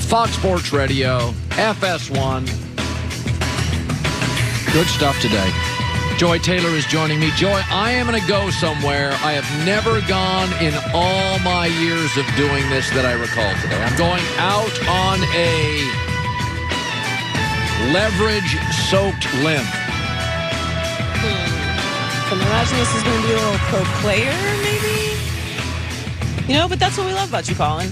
Fox Sports Radio, FS1. Good stuff today. Joy Taylor is joining me. Joy, I am going to go somewhere I have never gone in all my years of doing this that I recall today. I'm going out on a leverage-soaked limb. Can you imagine this is going to be a little pro player, maybe? But that's what we love about you, Colin.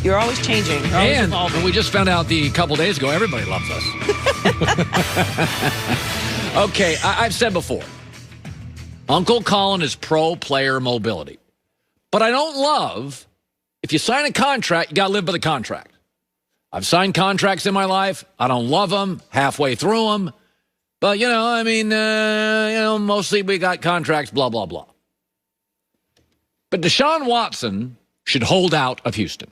You're always changing. You're always evolving. And we just found out a couple days ago, everybody loves us. Okay, I've said before, Uncle Colin is pro-player mobility. But I don't love, if you sign a contract, you got to live by the contract. I've signed contracts in my life. I don't love them, halfway through them. But, mostly we got contracts, blah, blah, blah. But Deshaun Watson should hold out of Houston.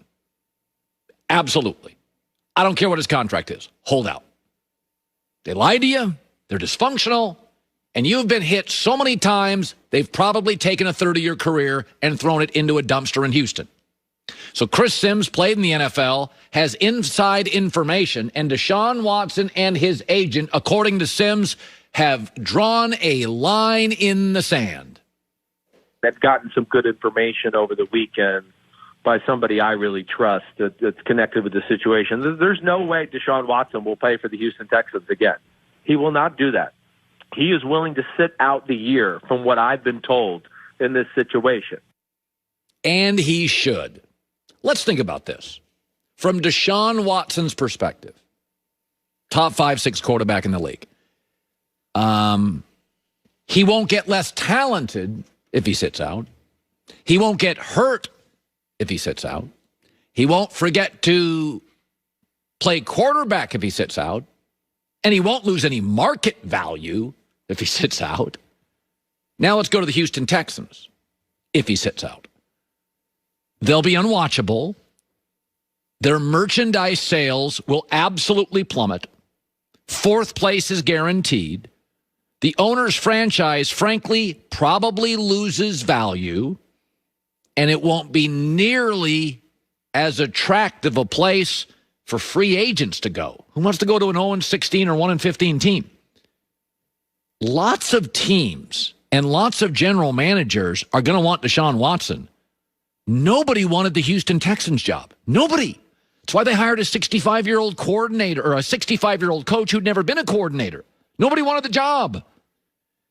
Absolutely. I don't care what his contract is. Hold out. They lied to you. They're dysfunctional, and you've been hit so many times, they've probably taken a 30-year career and thrown it into a dumpster in Houston. So Chris Sims played in the NFL, has inside information, and Deshaun Watson and his agent, according to Sims, have drawn a line in the sand. I've gotten some good information over the weekend by somebody I really trust that's connected with the situation. There's no way Deshaun Watson will play for the Houston Texans again. He will not do that. He is willing to sit out the year, from what I've been told, in this situation. And he should. Let's think about this. From Deshaun Watson's perspective, top 5-6 quarterback in the league. He won't get less talented if he sits out. He won't get hurt if he sits out. He won't forget to play quarterback if he sits out. And he won't lose any market value if he sits out. Now let's go to the Houston Texans if he sits out. They'll be unwatchable. Their merchandise sales will absolutely plummet. Fourth place is guaranteed. The owner's franchise, frankly, probably loses value. And it won't be nearly as attractive a place for free agents to go. Who wants to go to an 0-16 or 1-15 team? Lots of teams and lots of general managers are going to want Deshaun Watson. Nobody wanted the Houston Texans job. Nobody. That's why they hired a 65-year-old coordinator or a 65-year-old coach who'd never been a coordinator. Nobody wanted the job.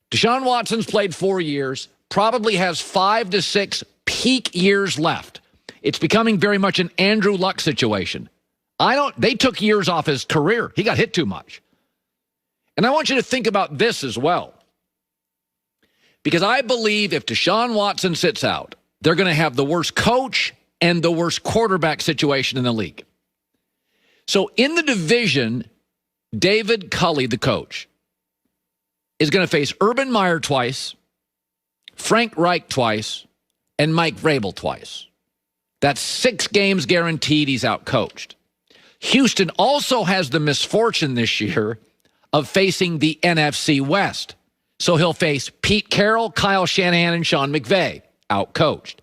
Deshaun Watson's played 4 years, probably has 5 to 6 peak years left. It's becoming very much an Andrew Luck situation. They took years off his career. He got hit too much. And I want you to think about this as well. Because I believe if Deshaun Watson sits out, they're going to have the worst coach and the worst quarterback situation in the league. So in the division, David Culley, the coach, is going to face Urban Meyer twice, Frank Reich twice, and Mike Vrabel twice. That's 6 games guaranteed he's outcoached. Houston also has the misfortune this year of facing the NFC West. So he'll face Pete Carroll, Kyle Shanahan, and Sean McVay, outcoached.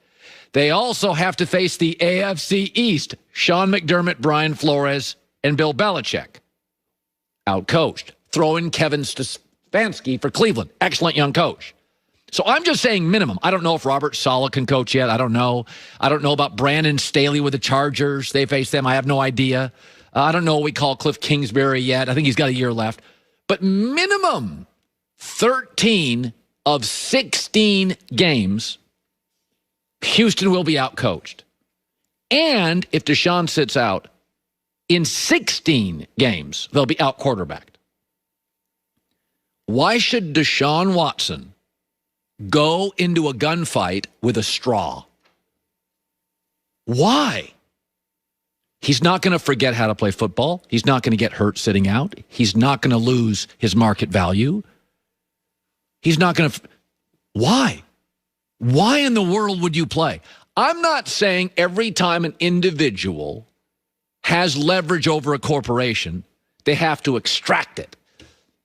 They also have to face the AFC East, Sean McDermott, Brian Flores, and Bill Belichick, outcoached. Throw in Kevin Stefanski for Cleveland, excellent young coach. So I'm just saying minimum. I don't know if Robert Saleh can coach yet. I don't know. I don't know about Brandon Staley with the Chargers. They face them. I have no idea. I don't know what we call Cliff Kingsbury yet. I think he's got a year left. But minimum 13 of 16 games, Houston will be outcoached. And if Deshaun sits out, in 16 games, they'll be out-quarterbacked. Why should Deshaun Watson go into a gunfight with a straw? Why? He's not going to forget how to play football. He's not going to get hurt sitting out. He's not going to lose his market value. He's not going to... Why? Why in the world would you play? I'm not saying every time an individual has leverage over a corporation, they have to extract it.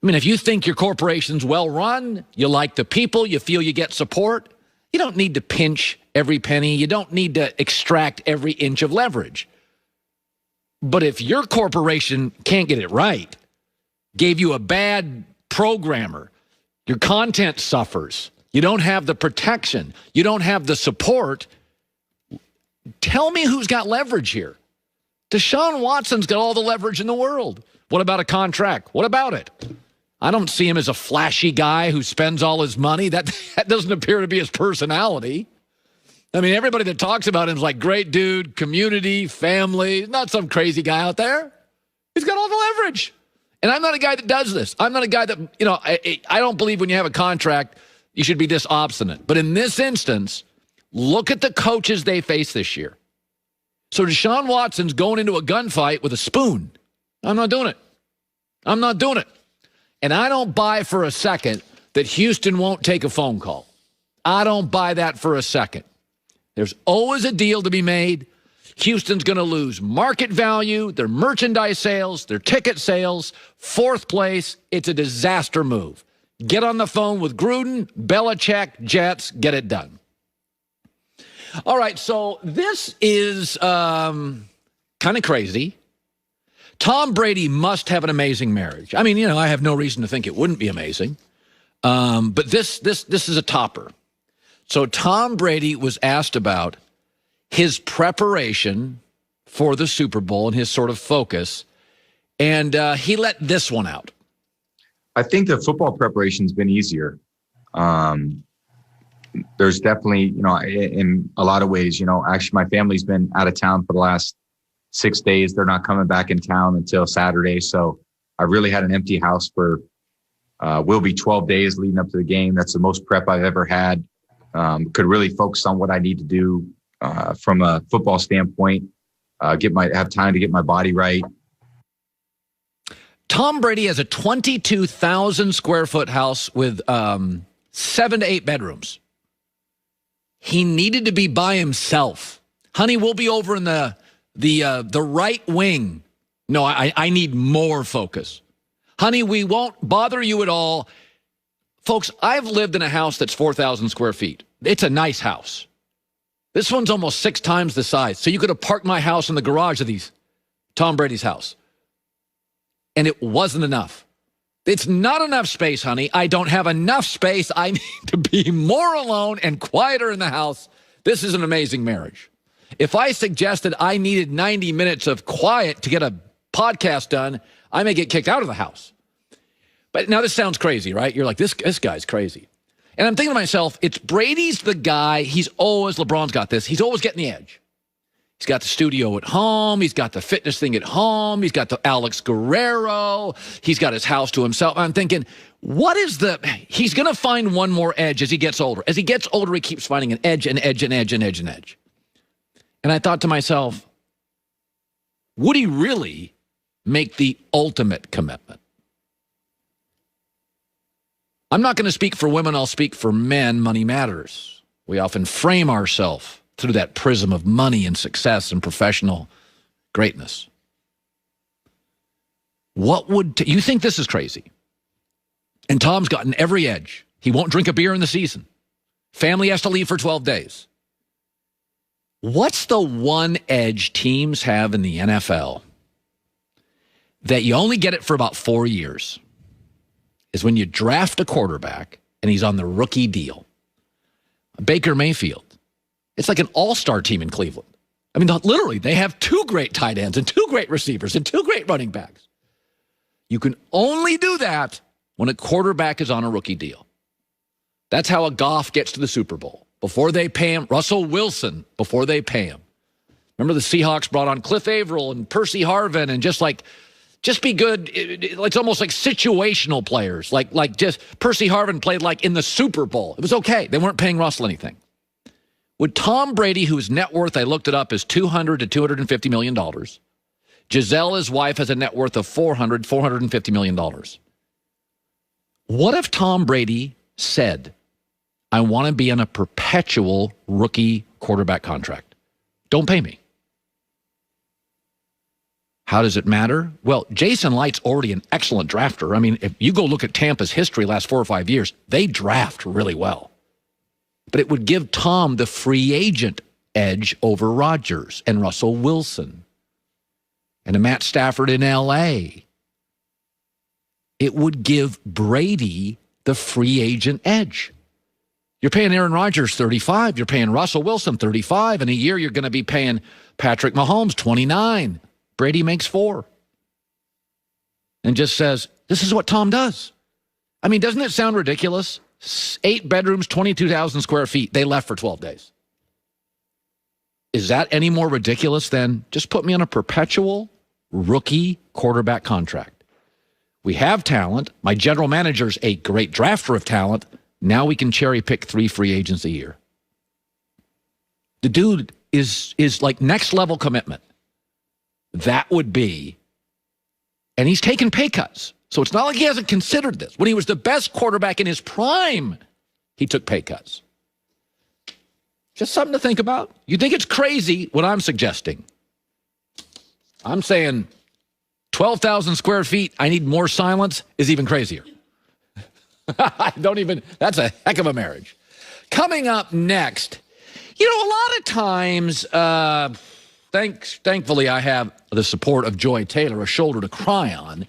I mean, if you think your corporation's well run, you like the people, you feel you get support, you don't need to pinch every penny. You don't need to extract every inch of leverage. But if your corporation can't get it right, gave you a bad programmer, your content suffers, you don't have the protection, you don't have the support, tell me who's got leverage here. Deshaun Watson's got all the leverage in the world. What about a contract? What about it? I don't see him as a flashy guy who spends all his money. That doesn't appear to be his personality. I mean, everybody that talks about him is like, great dude, community, family, not some crazy guy out there. He's got all the leverage. And I'm not a guy that does this. I'm not a guy that, I don't believe when you have a contract, you should be this obstinate. But in this instance, look at the coaches they face this year. So Deshaun Watson's going into a gunfight with a spoon. I'm not doing it. I'm not doing it. And I don't buy for a second that Houston won't take a phone call. I don't buy that for a second. There's always a deal to be made. Houston's going to lose market value, their merchandise sales, their ticket sales, fourth place. It's a disaster move. Get on the phone with Gruden, Belichick, Jets, get it done. All right, so this is kind of crazy. Tom Brady must have an amazing marriage. I mean, I have no reason to think it wouldn't be amazing. But this is a topper. So Tom Brady was asked about his preparation for the Super Bowl and his sort of focus, and he let this one out. I think the football preparation's been easier. There's definitely, in a lot of ways, actually my family's been out of town for the last 6 days. They're not coming back in town until Saturday. So I really had an empty house for, will be 12 days leading up to the game. That's the most prep I've ever had. Could really focus on what I need to do, from a football standpoint, have time to get my body right. Tom Brady has a 22,000 square foot house with 7 to 8 bedrooms. He needed to be by himself. Honey, we'll be over in the right wing. No, I need more focus. Honey, we won't bother you at all. Folks, I've lived in a house that's 4,000 square feet. It's a nice house. This one's almost 6 times the size. So you could have parked my house in the garage of Tom Brady's house. And it wasn't enough. It's not enough space, honey. I don't have enough space. I need to be more alone and quieter in the house. This is an amazing marriage. If I suggested I needed 90 minutes of quiet to get a podcast done, I may get kicked out of the house. But now this sounds crazy, right? You're like, this guy's crazy. And I'm thinking to myself, it's Brady's the guy. LeBron's got this. He's always getting the edge. He's got the studio at home. He's got the fitness thing at home. He's got the Alex Guerrero. He's got his house to himself. I'm thinking, he's going to find one more edge as he gets older. As he gets older, he keeps finding an edge, an edge, an edge, an edge, an edge. And I thought to myself, would he really make the ultimate commitment? I'm not going to speak for women. I'll speak for men. Money matters. We often frame ourselves through that prism of money and success and professional greatness. You think this is crazy? And Tom's gotten every edge. He won't drink a beer in the season. Family has to leave for 12 days. What's the one edge teams have in the NFL that you only get it for about 4 years? Is when you draft a quarterback and he's on the rookie deal. Baker Mayfield. It's like an all-star team in Cleveland. I mean, literally, they have 2 great tight ends and 2 great receivers and 2 great running backs. You can only do that when a quarterback is on a rookie deal. That's how a Goff gets to the Super Bowl. Before they pay him, Russell Wilson, before they pay him. Remember the Seahawks brought on Cliff Averill and Percy Harvin and just be good. It's almost like situational players. Like just Percy Harvin played like in the Super Bowl. It was okay. They weren't paying Russell anything. Would Tom Brady, whose net worth, I looked it up, is $200 to $250 million. Giselle, his wife, has a net worth of $450 million. What if Tom Brady said, I want to be on a perpetual rookie quarterback contract? Don't pay me. How does it matter? Well, Jason Light's already an excellent drafter. I mean, if you go look at Tampa's history last 4 or 5 years, they draft really well. But it would give Tom the free agent edge over Rodgers and Russell Wilson and a Matt Stafford in L.A., it would give Brady the free agent edge. You're paying Aaron Rodgers $35. You're paying Russell Wilson $35. In a year, you're going to be paying Patrick Mahomes $29. Brady makes $4. And just says, this is what Tom does. I mean, doesn't it sound ridiculous? 8 bedrooms, 22,000 square feet. They left for 12 days. Is that any more ridiculous than just put me on a perpetual rookie quarterback contract? We have talent. My general manager's a great drafter of talent. Now we can cherry pick 3 free agents a year. The dude is like next level commitment. That would be, and he's taken pay cuts. So it's not like he hasn't considered this. When he was the best quarterback in his prime, he took pay cuts. Just something to think about. You think it's crazy what I'm suggesting? I'm saying 12,000 square feet, I need more silence, is even crazier. That's a heck of a marriage. Coming up next, a lot of times, thankfully I have the support of Joy Taylor, a shoulder to cry on.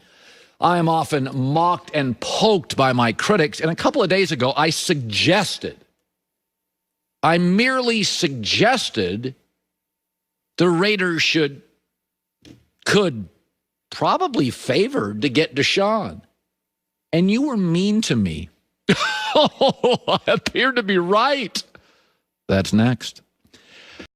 I am often mocked and poked by my critics, and a couple of days ago I merely suggested the Raiders could probably favor to get Deshaun. And you were mean to me. I appear to be right. That's next.